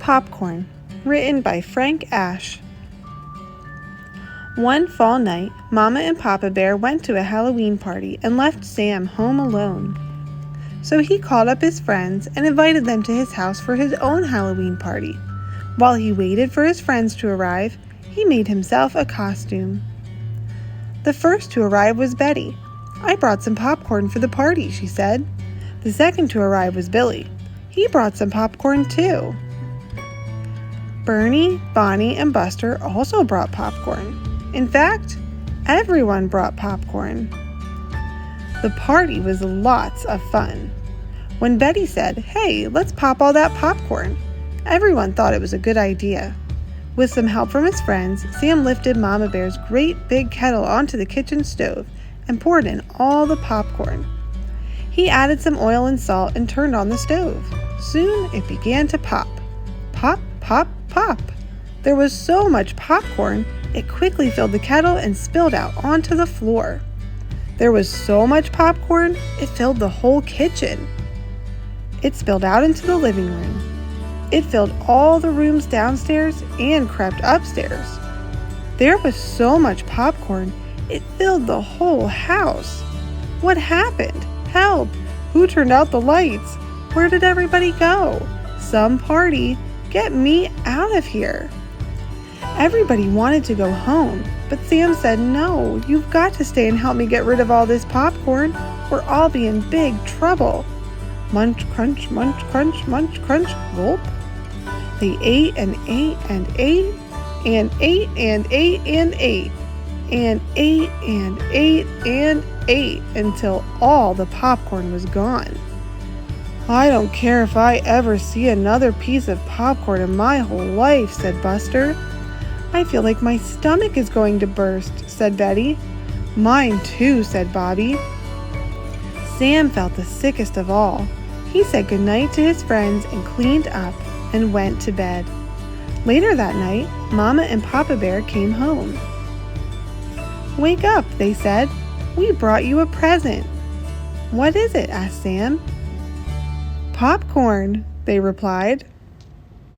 Popcorn, written by Frank Asch. One fall night, Mama and Papa Bear went to a Halloween party and left Sam home alone. So he called up his friends and invited them to his house for his own Halloween party. While he waited for his friends to arrive, he made himself a costume. The first to arrive was Betty. "I brought some popcorn for the party," she said. The second to arrive was Billy. He brought some popcorn too. Bernie, Bonnie, and Buster also brought popcorn. In fact, everyone brought popcorn. The party was lots of fun. When Betty said, "Hey, let's pop all that popcorn," everyone thought it was a good idea. With some help from his friends, Sam lifted Mama Bear's great big kettle onto the kitchen stove and poured in all the popcorn. He added some oil and salt and turned on the stove. Soon it began to pop. Pop, pop, pop. There was so much popcorn, it quickly filled the kettle and spilled out onto the floor. There was so much popcorn, it filled the whole kitchen. It spilled out into the living room. It filled all the rooms downstairs and crept upstairs. There was so much popcorn, it filled the whole house. What happened? Help! Who turned out the lights? Where did everybody go? Some party! Get me out of here! Everybody wanted to go home, but Sam said, "No, you've got to stay and help me get rid of all this popcorn, or I'll be in big trouble." Munch, crunch, munch, crunch, munch, crunch, gulp. They ate and ate and ate and ate and ate and ate and ate and ate and ate until all the popcorn was gone. "I don't care if I ever see another piece of popcorn in my whole life," said Buster. "I feel like my stomach is going to burst," said Betty. "Mine too," said Bobby. Sam felt the sickest of all. He said goodnight to his friends and cleaned up and went to bed. Later that night, Mama and Papa Bear came home. "Wake up," they said. "We brought you a present." "What is it?" asked Sam. "Popcorn," they replied.